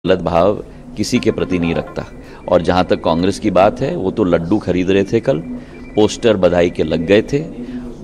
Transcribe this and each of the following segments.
गलत भाव किसी के प्रति नहीं रखता। और जहाँ तक कांग्रेस की बात है, वो तो लड्डू खरीद रहे थे, कल पोस्टर बधाई के लग गए थे।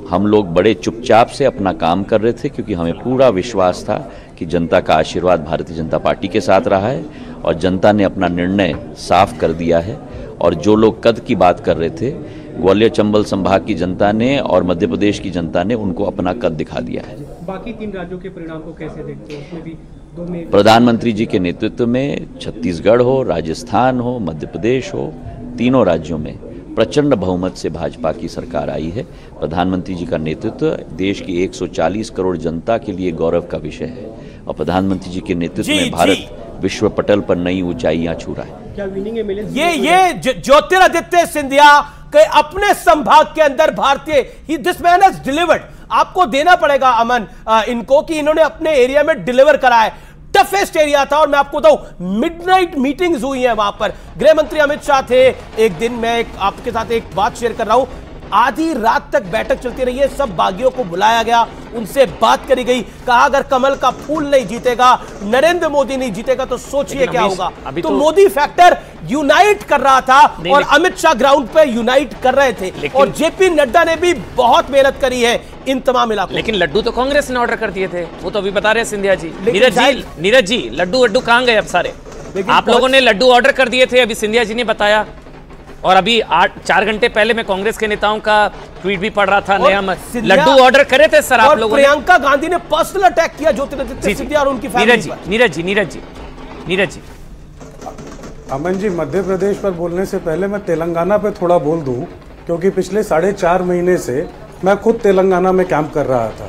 हम लोग बड़े चुपचाप से अपना काम कर रहे थे, क्योंकि हमें पूरा विश्वास था कि जनता का आशीर्वाद भारतीय जनता पार्टी के साथ रहा है और जनता ने अपना निर्णय साफ कर दिया है। और जो लोग कद की बात कर रहे थे, ग्वालियर चंबल संभाग की जनता ने और मध्य प्रदेश की जनता ने उनको अपना कद दिखा दिया है। बाकी 3 राज्यों के परिणाम को कैसे देखते हो? उसमें भी दो में प्रधानमंत्री जी के नेतृत्व में छत्तीसगढ़ हो, राजस्थान हो, मध्य प्रदेश हो, तीनों राज्यों में प्रचंड बहुमत से भाजपा की सरकार आई है। प्रधानमंत्री जी का नेतृत्व देश की 140 करोड़ जनता के लिए गौरव का विषय है और प्रधानमंत्री जी के नेतृत्व में भारत विश्व पटल पर नई ऊंचाइयां छू रहा है। क्या विनिंग एमएलए ये ज्योतिरादित्य सिंधिया के अपने संभाग के अंदर भारतीय दिस मैन हैज डिलीवर्ड। आपको देना पड़ेगा अमन इनको कि इन्होंने अपने एरिया में डिलीवर करा है। टफेस्ट एरिया था और मैं आपको बताऊं मिडनाइट मीटिंग्स हुई हैं वहां पर। गृह मंत्री अमित शाह थे। एक दिन मैं आपके साथ एक बात शेयर कर रहा हूं, आधी रात तक बैठक चलती रही है, सब बागियों को बुलाया गया, उनसे बात करी गई, कहा अगर कमल का फूल नहीं जीतेगा, नरेंद्र मोदी नहीं जीतेगा तो सोचिए क्या होगा। तो मोदी फैक्टर यूनाइट कर रहा था और अमित शाह ग्राउंड पे यूनाइट कर रहे थे और जेपी नड्डा ने भी बहुत मेहनत करी है इन तमाम इलाकों। लेकिन लड्डू तो कांग्रेस ने ऑर्डर कर दिए थे, वो तो अभी बता रहे हैं सिंधिया जी। नीरज जी लड्डू कहां गए अब सारे? आप लोगों ने लड्डू ऑर्डर कर दिए थे, अभी सिंधिया जी ने बताया। और अभी 4 घंटे पहले मैं कांग्रेस के नेताओं का ट्वीट भी पढ़ रहा था, नया लड्डू ऑर्डर करे थे सर आप लोगों ने। प्रियंका गांधी ने पर्सनल अटैक किया ज्योतिरादित्य सिंधिया और उनकी फैमिली पर। नीरज जी अमन जी, मध्य प्रदेश पर बोलने से पहले मैं तेलंगाना पे थोड़ा बोल दूं, क्योंकि पिछले 4.5 महीने से मैं खुद तेलंगाना में कैंप कर रहा था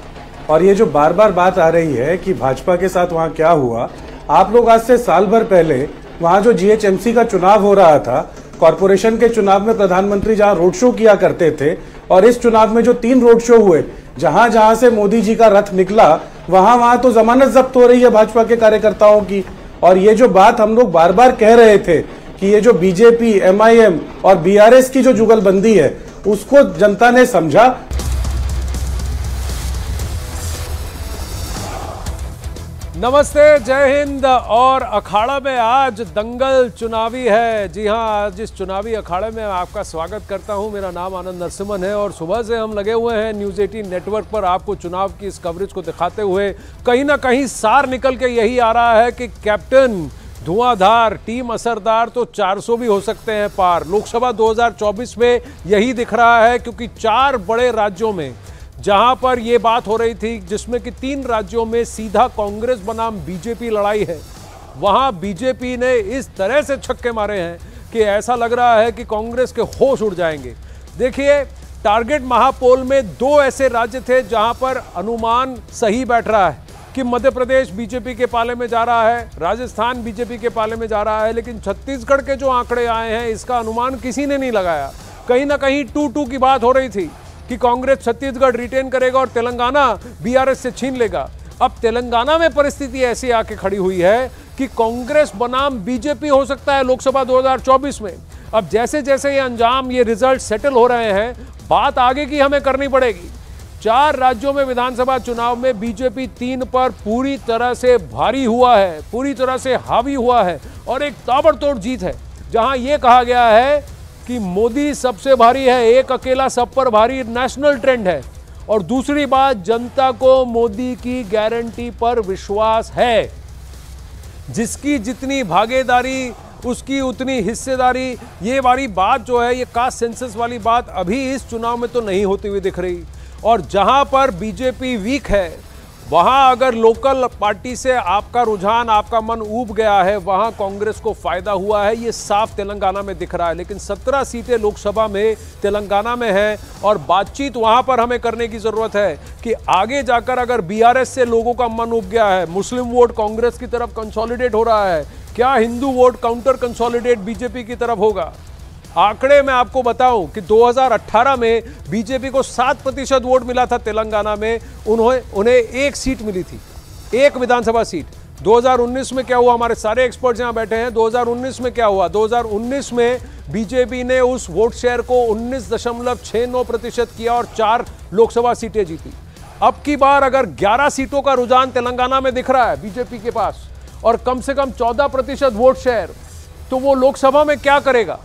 और ये जो बार बार बात आ रही है कि भाजपा के साथ वहाँ क्या हुआ, आप लोग आज से साल भर पहले वहाँ जो जीएचएमसी का चुनाव हो रहा था, कॉरपोरेशन के चुनाव में प्रधानमंत्री जहां रोड शो किया करते थे और इस चुनाव में जो 3 रोड शो हुए, जहां जहां से मोदी जी का रथ निकला वहां तो जमानत जब्त हो रही है भाजपा के कार्यकर्ताओं की। और ये जो बात हम लोग बार बार कह रहे थे कि ये जो बीजेपी, एमआईएम और बीआरएस की जो जुगलबंदी है उसको जनता ने समझा। नमस्ते, जय हिंद। और अखाड़ा में आज दंगल चुनावी है। जी हां, आज इस चुनावी अखाड़े में आपका स्वागत करता हूं। मेरा नाम आनंद नरसिम्हन है और सुबह से हम लगे हुए हैं न्यूज़ 18 नेटवर्क पर आपको चुनाव की इस कवरेज को दिखाते हुए। कहीं ना कहीं सार निकल के यही आ रहा है कि कैप्टन धुआंधार, टीम असरदार तो 400 भी हो सकते हैं पार। लोकसभा 2024 में यही दिख रहा है, क्योंकि 4 बड़े राज्यों में जहां पर यह बात हो रही थी, जिसमें कि 3 राज्यों में सीधा कांग्रेस बनाम बीजेपी लड़ाई है, वहां बीजेपी ने इस तरह से छक्के मारे हैं कि ऐसा लग रहा है कि कांग्रेस के होश उड़ जाएंगे। देखिए, टारगेट महापोल में 2 ऐसे राज्य थे जहां पर अनुमान सही बैठ रहा है कि मध्य प्रदेश बीजेपी के पाले में जा रहा है, राजस्थान बीजेपी के पाले में जा रहा है। लेकिन छत्तीसगढ़ के जो आंकड़े आए हैं, इसका अनुमान किसी ने नहीं लगाया। कहीं ना कहीं 2-2 की बात हो रही थी कि कांग्रेस छत्तीसगढ़ रिटेन करेगा और तेलंगाना बीआरएस से छीन लेगा। अब तेलंगाना में परिस्थिति ऐसी आके खड़ी हुई है कि कांग्रेस बनाम बीजेपी हो सकता है लोकसभा 2024 में। अब जैसे जैसे ये अंजाम, ये रिजल्ट सेटल हो रहे हैं, बात आगे की हमें करनी पड़ेगी। 4 राज्यों में विधानसभा चुनाव में बीजेपी 3 पर पूरी तरह से भारी हुआ है, पूरी तरह से हावी हुआ है और एक ताबड़तोड़ जीत है, जहां यह कहा गया है कि मोदी सबसे भारी है, एक अकेला सब पर भारी नेशनल ट्रेंड है। और दूसरी बात, जनता को मोदी की गारंटी पर विश्वास है। जिसकी जितनी भागीदारी उसकी उतनी हिस्सेदारी। ये वाली बात जो है, ये कास्ट सेंसस वाली बात अभी इस चुनाव में तो नहीं होती हुई दिख रही। और जहां पर बीजेपी वीक है, वहां अगर लोकल पार्टी से आपका रुझान, आपका मन ऊब गया है, वहां कांग्रेस को फायदा हुआ है। ये साफ तेलंगाना में दिख रहा है। लेकिन 17 सीटें लोकसभा में तेलंगाना में है और बातचीत वहां पर हमें करने की जरूरत है कि आगे जाकर अगर बीआरएस से लोगों का मन उब गया है, मुस्लिम वोट कांग्रेस की तरफ कंसोलिडेट हो रहा है, क्या Hindu vote counter consolidate BJP की तरफ होगा? आंकड़े में आपको बताऊं कि 2018 में बीजेपी को 7% वोट मिला था तेलंगाना में, उन्हें 1 सीट मिली थी, 1 विधानसभा सीट। 2019 में क्या हुआ? हमारे सारे एक्सपर्ट्स यहां बैठे हैं। 2019 में क्या हुआ? 2019 में बीजेपी ने उस वोट शेयर को 19.69% किया और 4 लोकसभा सीटें जीती। अब की बार अगर 11 सीटों का रुझान तेलंगाना में दिख रहा है बीजेपी के पास और कम से कम 14% वोट शेयर, तो वो लोकसभा में क्या करेगा?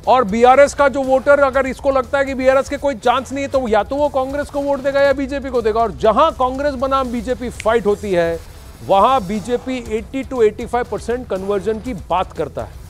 और बीआरएस का जो वोटर, अगर इसको लगता है कि बीआरएस के कोई चांस नहीं है, तो या तो वो कांग्रेस को वोट देगा या बीजेपी को देगा। और जहां कांग्रेस बनाम बीजेपी फाइट होती है, वहां बीजेपी 80 to 85% कन्वर्जन की बात करता है।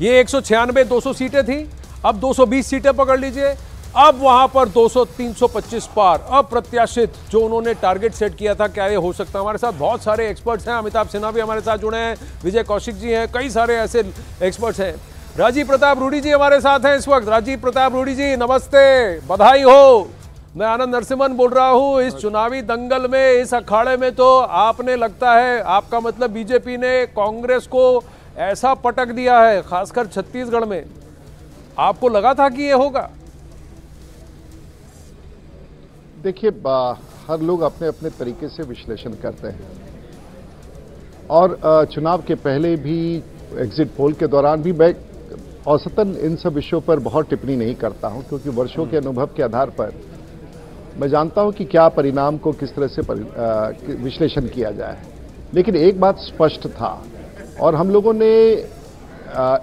ये 196 200 सीटें थी, अब 220 सीटें पकड़ लीजिए। अब वहां पर 200-325 पार, अप्रत्याशित जो उन्होंने टारगेट सेट किया था, क्या ये हो सकता है? हमारे साथ बहुत सारे एक्सपर्ट्स हैं, अमिताभ सिन्हा भी हमारे साथ जुड़े हैं, विजय कौशिक जी हैं, कई सारे ऐसे एक्सपर्ट्स हैं। राजीव प्रताप रूडी जी हमारे साथ हैं इस वक्त। राजीव प्रताप रूडी जी नमस्ते, बधाई हो। मैं आनंद नरसिम्हन बोल रहा हूं। इस चुनावी दंगल में, इस अखाड़े में तो आपने, लगता है आपका मतलब बीजेपी ने कांग्रेस को ऐसा पटक दिया है, खासकर छत्तीसगढ़ में। आपको लगा था कि ये होगा? देखिए, हर लोग अपने अपने तरीके से विश्लेषण करते हैं, और चुनाव के पहले भी, एग्जिट पोल के दौरान भी मैं औसतन इन सब विषयों पर बहुत टिप्पणी नहीं करता हूं, क्योंकि वर्षों के अनुभव के आधार पर मैं जानता हूं कि क्या परिणाम को किस तरह से विश्लेषण किया जाए। लेकिन एक बात स्पष्ट था, और हम लोगों ने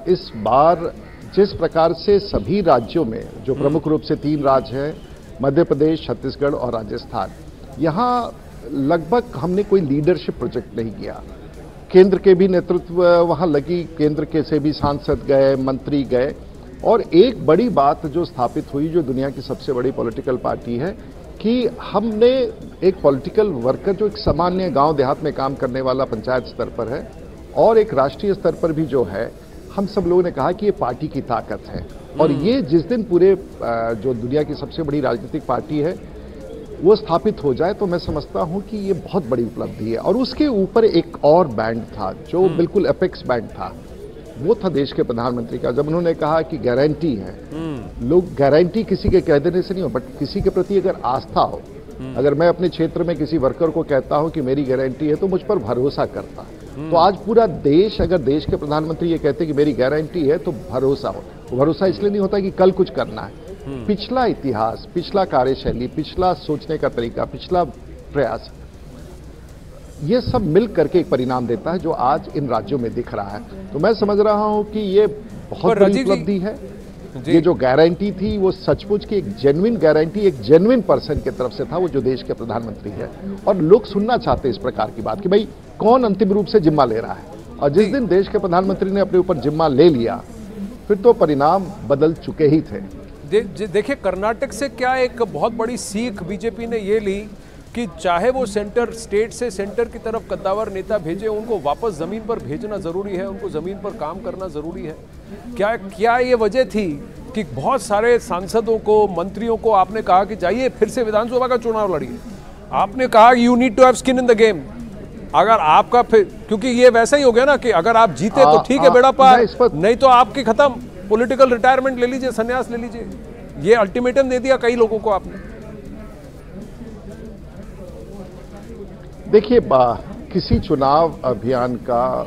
इस बार जिस प्रकार से सभी राज्यों में, जो प्रमुख रूप से 3 राज्य हैं, मध्य प्रदेश, छत्तीसगढ़ और राजस्थान, यहाँ लगभग हमने कोई लीडरशिप प्रोजेक्ट नहीं किया। केंद्र के भी नेतृत्व वहाँ लगी, केंद्र के से भी सांसद गए, मंत्री गए, और एक बड़ी बात जो स्थापित हुई, जो दुनिया की सबसे बड़ी पॉलिटिकल पार्टी है, कि हमने एक पॉलिटिकल वर्कर जो एक सामान्य गांव देहात में काम करने वाला पंचायत स्तर पर है, और एक राष्ट्रीय स्तर पर भी जो है, हम सब लोगों ने कहा कि ये पार्टी की ताकत है। और ये जिस दिन पूरे जो दुनिया की सबसे बड़ी राजनीतिक पार्टी है वो स्थापित हो जाए, तो मैं समझता हूं कि ये बहुत बड़ी उपलब्धि है। और उसके ऊपर एक और बैंड था जो बिल्कुल एपेक्स बैंड था, वो था देश के प्रधानमंत्री का। जब उन्होंने कहा कि गारंटी है, लोग गारंटी किसी के कह देने से नहीं हो, बट किसी के प्रति अगर आस्था हो, अगर मैं अपने क्षेत्र में किसी वर्कर को कहता हूं कि मेरी गारंटी है, तो मुझ पर भरोसा करता है। तो आज पूरा देश, अगर देश के प्रधानमंत्री ये कहते हैं कि मेरी गारंटी है, तो भरोसा हो। भरोसा इसलिए नहीं होता कि कल कुछ करना है, पिछला इतिहास, पिछला कार्यशैली, पिछला सोचने का तरीका, पिछला प्रयास, ये सब मिल करके एक परिणाम देता है जो आज इन राज्यों में दिख रहा है। तो मैं समझ रहा हूं कि ये बहुत बड़ी उपलब्धि है। ये जो गारंटी थी, वो सचमुच की एक जेन्युइन गारंटी, एक जेन्युइन पर्सन की तरफ से था, वो जो देश के प्रधानमंत्री है। और लोग सुनना चाहते हैं इस प्रकार की बात कि भाई कौन अंतिम रूप से जिम्मा ले रहा है। और जिस दिन देश के प्रधानमंत्री ने अपने ऊपर जिम्मा ले लिया, फिर तो परिणाम बदल चुके ही थे। देखिए, कर्नाटक से क्या एक बहुत बड़ी सीख बीजेपी ने ये ली कि चाहे वो सेंटर, स्टेट से सेंटर की तरफ कद्दावर नेता भेजे, उनको वापस जमीन पर भेजना जरूरी है, उनको जमीन पर काम करना जरूरी है। क्या ये वजह थी कि बहुत सारे सांसदों को, मंत्रियों को आपने कहा कि जाइए फिर से विधानसभा का चुनाव लड़िए? आपने कहा you need to have skin in the game. अगर आपका फिर, क्योंकि ये वैसा ही हो गया ना कि अगर आप जीते तो ठीक है, बेड़ा पार, नहीं तो आपकी खत्म, पॉलिटिकल रिटायरमेंट ले लीजिए, संन्यास ले लीजिए। ये अल्टीमेटम दे दिया कई लोगों को आपने। देखिए, किसी चुनाव अभियान का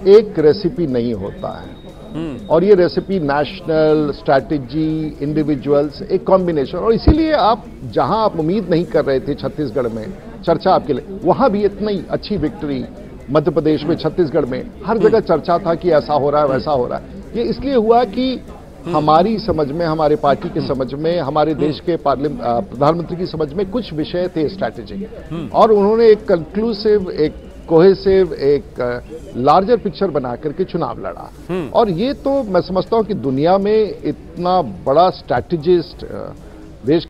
एक रेसिपी नहीं होता है, और ये रेसिपी नेशनल, स्ट्रैटेजी, इंडिविजुअल्स, एक कॉम्बिनेशन। और इसीलिए आप जहां आप उम्मीद नहीं कर रहे थे, छत्तीसगढ़ में चर्चा आपके लिए, वहां भी इतनी अच्छी विक्ट्री, मध्य प्रदेश में, छत्तीसगढ़ में, हर जगह चर्चा था कि ऐसा हो रहा है, वैसा हो रहा है। ये इसलिए हुआ कि हमारी समझ में, हमारे पार्टी के समझ में, हमारे देश के प्रधानमंत्री की समझ में कुछ विषय थे स्ट्रैटेजिक, और उन्होंने एक कंक्लूसिव, एक कोहेसिव, एक लार्जर पिक्चर बना करके चुनाव लड़ा। और ये तो मैं समझता हूं कि दुनिया में इतना बड़ा स्ट्रैटेजिस्ट देश